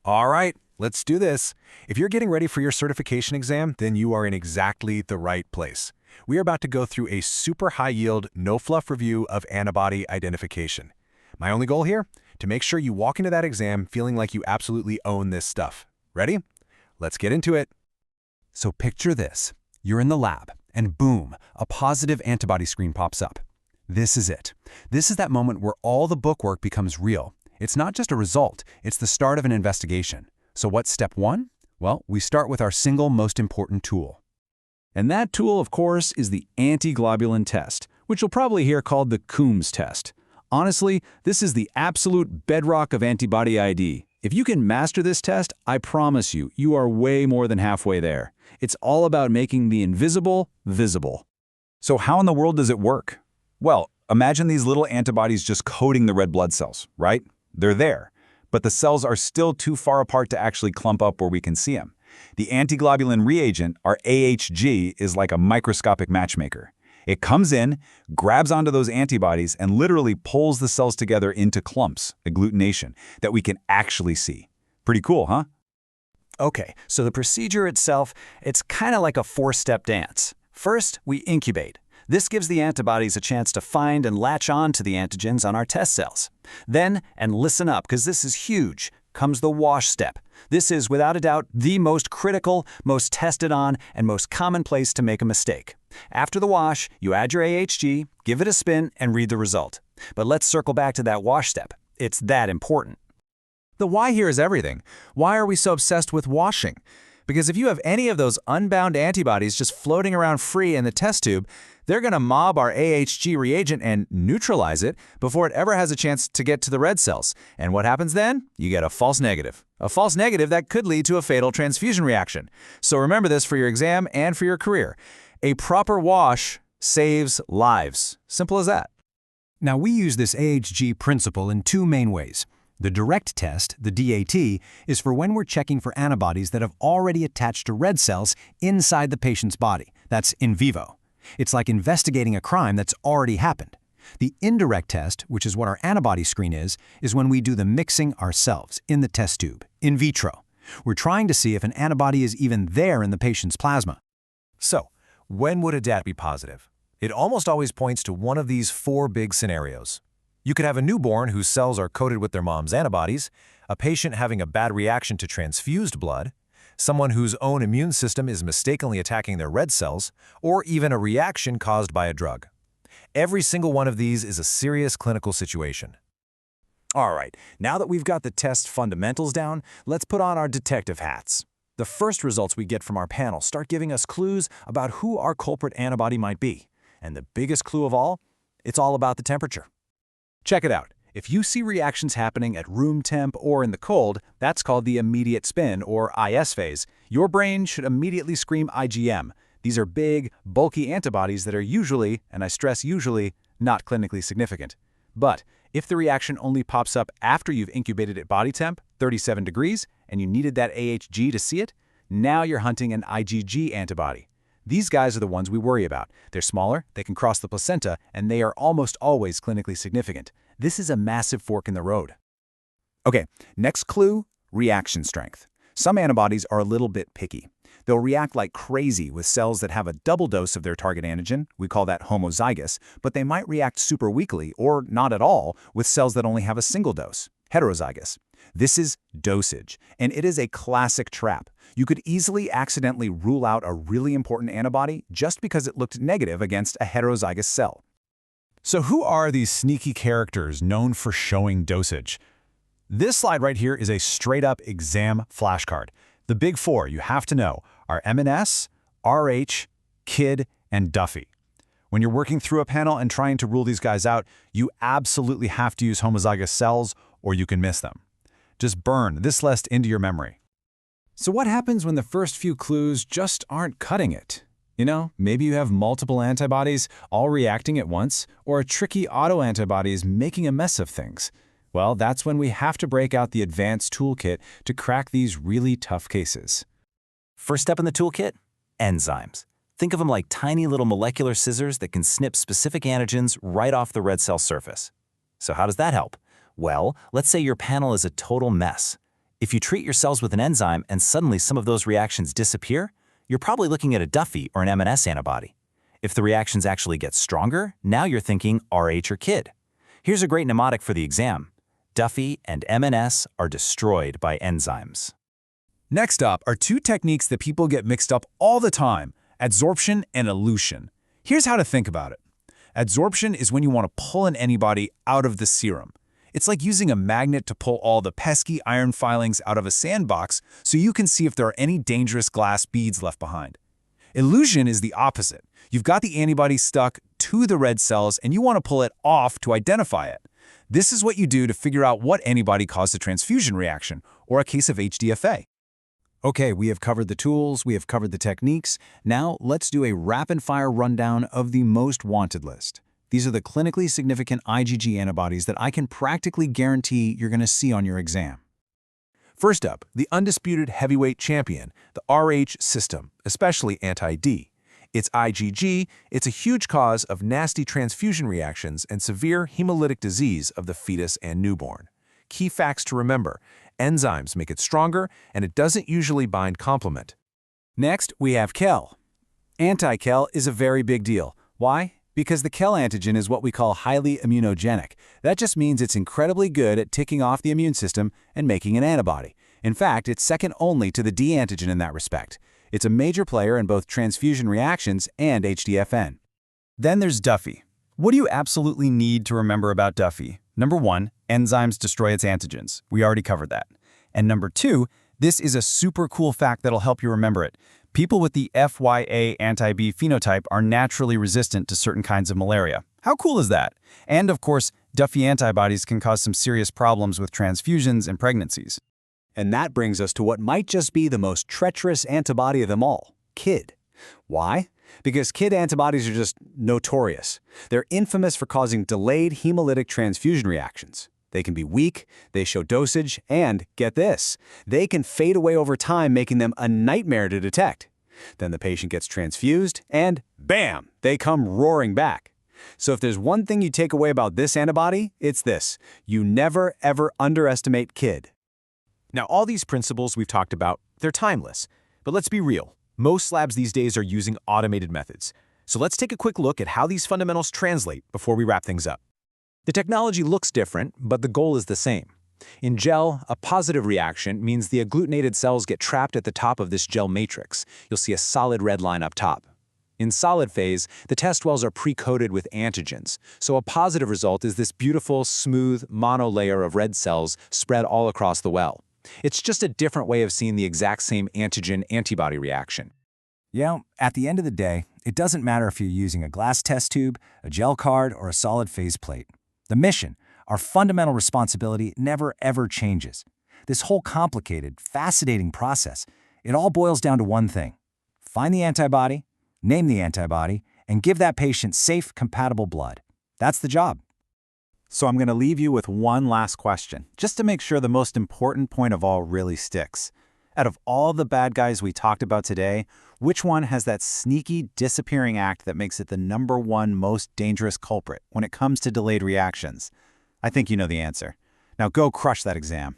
All right, let's do this. If you're getting ready for your certification exam, then you are in exactly the right place. We are about to go through a super high-yield, no-fluff review of antibody identification. My only goal here? To make sure you walk into that exam feeling like you absolutely own this stuff. Ready? Let's get into it. So picture this. You're in the lab, and boom, a positive antibody screen pops up. This is it. This is that moment where all the bookwork becomes real. It's not just a result, it's the start of an investigation. So what's step one? Well, we start with our single most important tool. And that tool, of course, is the antiglobulin test, which you'll probably hear called the Coombs test. Honestly, this is the absolute bedrock of antibody ID. If you can master this test, I promise you, you are way more than halfway there. It's all about making the invisible visible. So how in the world does it work? Well, imagine these little antibodies just coating the red blood cells, right? They're there, but the cells are still too far apart to actually clump up where we can see them. The antiglobulin reagent, our AHG, is like a microscopic matchmaker. It comes in, grabs onto those antibodies, and literally pulls the cells together into clumps, agglutination, that we can actually see. Pretty cool, huh? Okay, so the procedure itself, it's kind of like a four-step dance. First, we incubate. This gives the antibodies a chance to find and latch on to the antigens on our test cells. Then, and listen up, because this is huge, comes the wash step. This is, without a doubt, the most critical, most tested on, and most common place to make a mistake. After the wash, you add your AHG, give it a spin, and read the result. But let's circle back to that wash step. It's that important. The why here is everything. Why are we so obsessed with washing? Because if you have any of those unbound antibodies just floating around free in the test tube, they're going to mob our AHG reagent and neutralize it before it ever has a chance to get to the red cells. And what happens then? You get a false negative. A false negative that could lead to a fatal transfusion reaction. So remember this for your exam and for your career. A proper wash saves lives. Simple as that. Now, we use this AHG principle in two main ways. The direct test, the DAT, is for when we're checking for antibodies that have already attached to red cells inside the patient's body. That's in vivo. It's like investigating a crime that's already happened. The indirect test, which is what our antibody screen is when we do the mixing ourselves in the test tube, in vitro. We're trying to see if an antibody is even there in the patient's plasma. So, when would a DAT be positive? It almost always points to one of these four big scenarios. You could have a newborn whose cells are coated with their mom's antibodies, a patient having a bad reaction to transfused blood, someone whose own immune system is mistakenly attacking their red cells, or even a reaction caused by a drug. Every single one of these is a serious clinical situation. All right, now that we've got the test fundamentals down, let's put on our detective hats. The first results we get from our panel start giving us clues about who our culprit antibody might be. And the biggest clue of all, it's all about the temperature. Check it out. If you see reactions happening at room temp or in the cold, that's called the immediate spin, or IS phase. Your brain should immediately scream IgM. These are big, bulky antibodies that are usually, and I stress usually, not clinically significant. But if the reaction only pops up after you've incubated at body temp, 37 degrees, and you needed that AHG to see it, now you're hunting an IgG antibody. These guys are the ones we worry about. They're smaller, they can cross the placenta, and they are almost always clinically significant. This is a massive fork in the road. Okay, next clue, reaction strength. Some antibodies are a little bit picky. They'll react like crazy with cells that have a double dose of their target antigen. We call that homozygous, but they might react super weakly, or not at all, with cells that only have a single dose, heterozygous. This is dosage, and it is a classic trap. You could easily accidentally rule out a really important antibody just because it looked negative against a heterozygous cell. So who are these sneaky characters known for showing dosage? This slide right here is a straight-up exam flashcard. The big four you have to know are MNS, RH, KID, and Duffy. When you're working through a panel and trying to rule these guys out, you absolutely have to use homozygous cells or you can miss them. Just burn this list into your memory. So what happens when the first few clues just aren't cutting it? You know, maybe you have multiple antibodies all reacting at once, or a tricky autoantibody is making a mess of things. Well, that's when we have to break out the advanced toolkit to crack these really tough cases. First step in the toolkit, enzymes. Think of them like tiny little molecular scissors that can snip specific antigens right off the red cell surface. So how does that help? Well, let's say your panel is a total mess. If you treat your cells with an enzyme and suddenly some of those reactions disappear, you're probably looking at a Duffy or an M&S antibody. If the reactions actually get stronger, now you're thinking RH or KID. Here's a great mnemonic for the exam. Duffy and M&S are destroyed by enzymes. Next up are two techniques that people get mixed up all the time, adsorption and elution. Here's how to think about it. Adsorption is when you want to pull an antibody out of the serum. It's like using a magnet to pull all the pesky iron filings out of a sandbox so you can see if there are any dangerous glass beads left behind. Elution is the opposite. You've got the antibody stuck to the red cells and you want to pull it off to identify it. This is what you do to figure out what antibody caused a transfusion reaction or a case of HDFA. Okay, we have covered the tools, we have covered the techniques. Now let's do a rapid-fire rundown of the most wanted list. These are the clinically significant IgG antibodies that I can practically guarantee you're going to see on your exam. First up, the undisputed heavyweight champion, the RH system, especially anti-D. It's IgG, it's a huge cause of nasty transfusion reactions and severe hemolytic disease of the fetus and newborn. Key facts to remember: enzymes make it stronger, and it doesn't usually bind complement. Next, we have KEL. Anti-KEL is a very big deal. Why? Because the KEL antigen is what we call highly immunogenic. That just means it's incredibly good at ticking off the immune system and making an antibody. In fact, it's second only to the D antigen in that respect. It's a major player in both transfusion reactions and HDFN. Then there's Duffy. What do you absolutely need to remember about Duffy? Number 1, enzymes destroy its antigens. We already covered that. And number 2, this is a super cool fact that'll help you remember it. People with the FYA anti-B phenotype are naturally resistant to certain kinds of malaria. How cool is that? And of course, Duffy antibodies can cause some serious problems with transfusions and pregnancies. And that brings us to what might just be the most treacherous antibody of them all, KID. Why? Because KID antibodies are just notorious. They're infamous for causing delayed hemolytic transfusion reactions. They can be weak, they show dosage, and, get this, they can fade away over time, making them a nightmare to detect. Then the patient gets transfused, and bam, they come roaring back. So if there's one thing you take away about this antibody, it's this: you never, ever underestimate KID. Now, all these principles we've talked about, they're timeless. But let's be real. Most labs these days are using automated methods. So let's take a quick look at how these fundamentals translate before we wrap things up. The technology looks different, but the goal is the same. In gel, a positive reaction means the agglutinated cells get trapped at the top of this gel matrix. You'll see a solid red line up top. In solid phase, the test wells are pre-coated with antigens, so a positive result is this beautiful, smooth, monolayer of red cells spread all across the well. It's just a different way of seeing the exact same antigen-antibody reaction. Yeah, at the end of the day, it doesn't matter if you're using a glass test tube, a gel card, or a solid phase plate. The mission, our fundamental responsibility, never ever changes. This whole complicated, fascinating process, it all boils down to one thing: find the antibody, name the antibody, and give that patient safe, compatible blood. That's the job. So I'm going to leave you with one last question, just to make sure the most important point of all really sticks. Out of all the bad guys we talked about today, which one has that sneaky disappearing act that makes it the #1 most dangerous culprit when it comes to delayed reactions? I think you know the answer. Now go crush that exam.